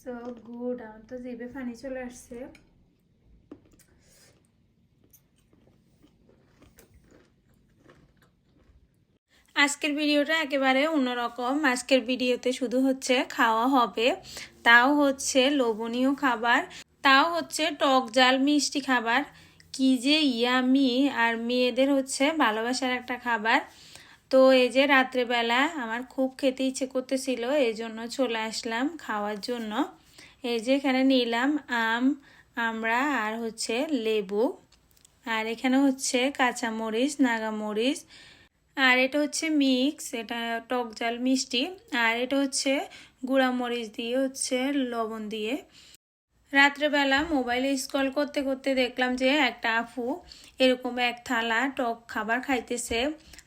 So good, আমার তো জিভে পানি চলে আসছে। আজকের ভিডিওটা একেবারে অন্যরকম। আজকের ভিডিওতে শুধু হচ্ছে খাওয়া হবে, তাও হচ্ছে লোভনীয় খাবার, তাও হচ্ছে টক ঝাল মিষ্টি খাবার। কি যে ইয়ামি, আর মেয়েদের হচ্ছে ভালোবাসার একটা খাবার। তো এই যে রাত্রেবেলা আমার খুব খেতে ইচ্ছে করতেছিল, এই জন্য চলে আসলাম খাওয়ার জন্য। এই যে এখানে নিলাম আম, আমড়া আর হচ্ছে লেবু, আর এখানে হচ্ছে কাঁচামরিচ, নাগামরিচ, আর এটা হচ্ছে মিক্স, এটা টক ঝাল মিষ্টি, আর এটা হচ্ছে গুঁড়ামরিচ দিয়ে হচ্ছে লবণ দিয়ে। রাত্রেবেলা মোবাইলে স্ক্রল করতে করতে দেখলাম যে একটা আপু এরকম এক থালা টক খাবার খাইতেছে।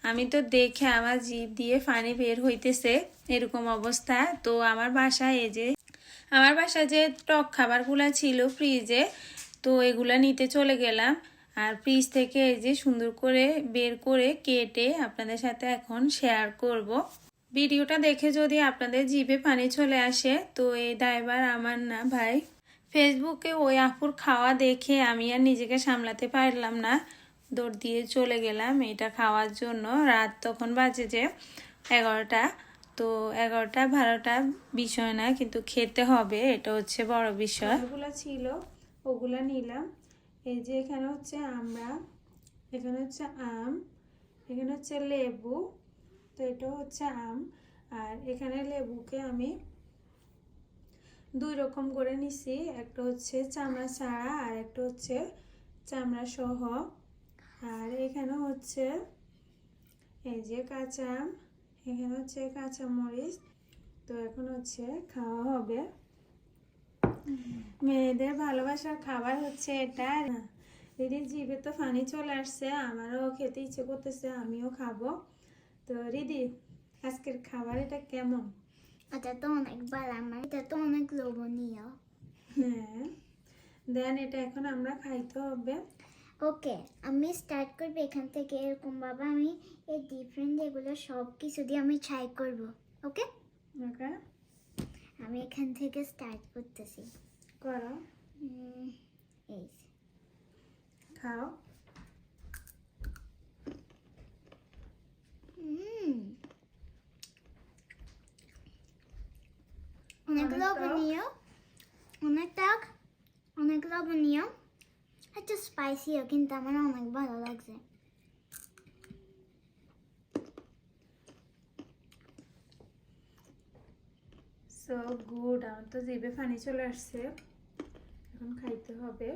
আমি তো দেখে আমার জিভ দিয়ে পানি বের হইতেছে, এরকম অবস্থা। তো আমার বাসায় যে টক খাবারগুলো ছিল ফ্রিজে, তো এগুলা নিতে চলে গেলাম। আর ফ্রিজ থেকে এই যে সুন্দর করে বের করে কেটে আপনাদের সাথে এখন শেয়ার করব। ভিডিওটা দেখে যদি আপনাদের জিভে পানি চলে আসে, তো এই দায়ভার আমার না ভাই। ফেসবুকে ওই আপুর খাওয়া দেখে আমি আর নিজেকে সামলাতে পারলাম না, দৌড় দিয়ে চলে গেলাম এটা খাওয়ার জন্য। রাত তখন বাজে যে 11টা। তো 11টা 12টা বিষয় না, কিন্তু খেতে হবে, এটা হচ্ছে বড় বিষয়। ওগুলো ছিল, ওগুলা নিলাম। এই যে এখানে হচ্ছে আমরা, এখানে হচ্ছে আম, এখানে হচ্ছে লেবু। তো এটা হচ্ছে আম, আর এখানে লেবুকে আমি দুই রকম করে নিছি, একটা হচ্ছে চামড়া ছাড়া আর একটা হচ্ছে চামড়া সহ। আর এখানে হচ্ছে এই যে কাঁচা আম, এখানে হচ্ছে কাঁচা মরিচ। তো এখন হচ্ছে খাওয়া হবে। মেয়েদের ভালোবাসার খাবার হচ্ছে এটা। দিদির জিভে তো পানি চলে আসছে, আমারও খেতে ইচ্ছে করতেছে, আমিও খাবো। তো রিদি, আজকের খাবার এটা কেমন? এটা তো অনেকবার আমার, এটা তো অনেক লোভনীয়। হ্যাঁ, দেন এটা এখন আমরা খাইতে হবে। ওকে, আমি স্টার্ট করবো এখান থেকে। এরকম ভাবে আমি এই ডিফারেন্ট এগুলো সব কিছু দিয়ে আমি ট্রাই করব। ওকে ওকে, আমি এখান থেকে স্টার্ট করতেছি। করো, এই খাও। অনেক লোভনীয়, অনেক টক, অনেক লোভনীয়, একটু স্পাইসিও, কিন্তু আমার অনেক ভালো লাগছে। সো গুড, আমার তো জিভে পানি চলে আসছে, এখন খাইতে হবে।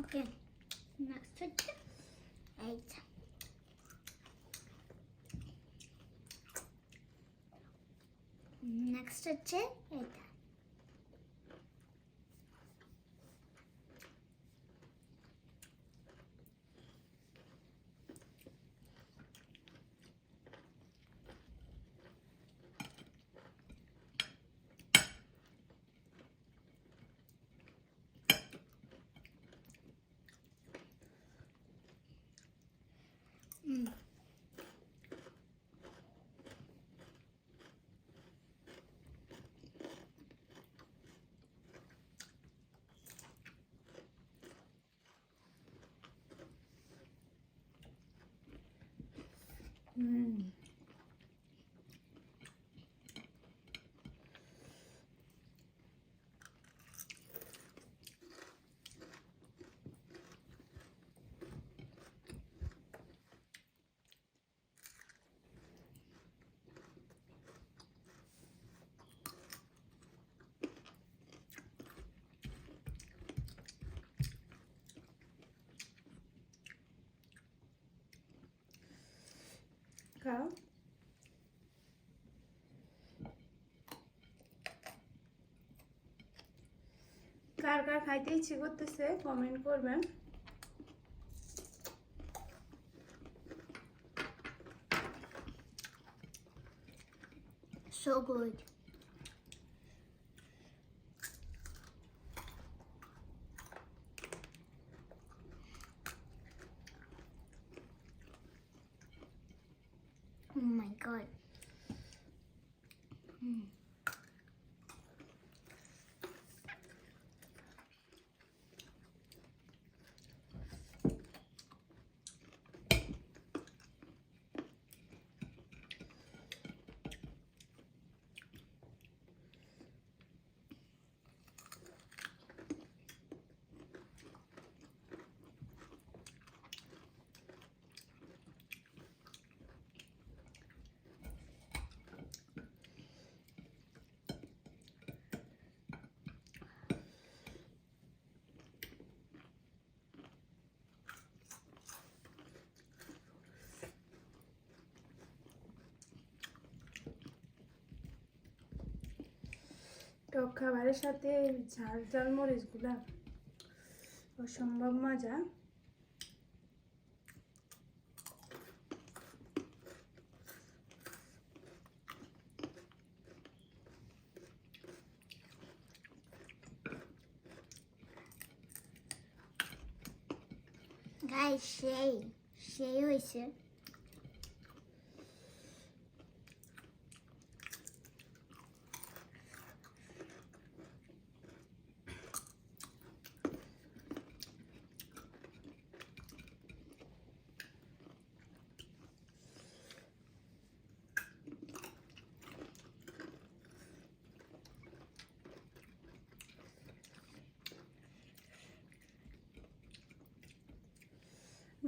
ওকে, নেক্সট হচ্ছে এইটা। নেক্সট হচ্ছে এটা। খাও। কার কার খাইতে ইচ্ছে করতেছে কমেন্ট করবেন। So good. Oh my god. টক খাবারের সাথে ঝাল ঝাল মরিচগুলা অসম্ভব মজা। Guys, সেই হয়েছে।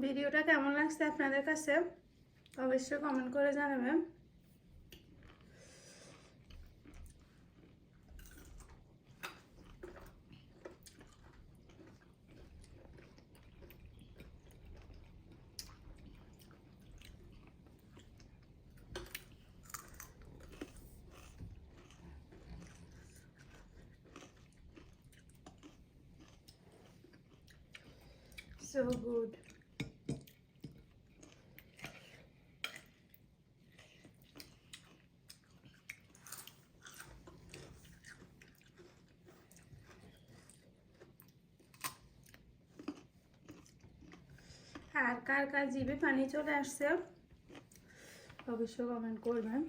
ভিডিওটা কেমন লাগছে আপনাদের কাছে অবশ্যই কমেন্ট করে জানাবেন। So good. আর কার কার জিভে পানি চলে আসছে অবশ্যই কমেন্ট করবেন।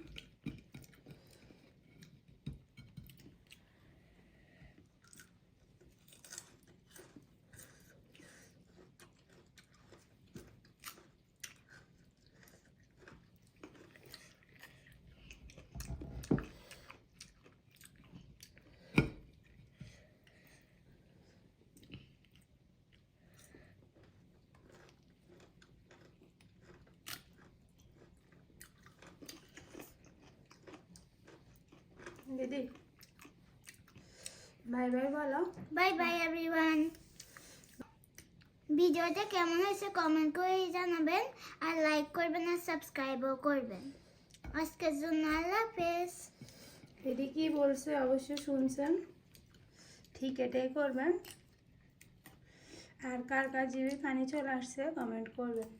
দিদি বাই বাই বলো। Bye bye everyone. ভিডিওটা কেমন হয়েছে কমেন্ট করে জানাবেন, আর লাইক করবেন আর সাবস্ক্রাইবও করবেন। আজকের জন্য আল্লাহ হাফেজ। দিদি কি বলছে অবশ্যই শুনছেন, ঠিক এটাই করবেন। আর কার কার জিভে পানি চলে আসছে কমেন্ট করবেন।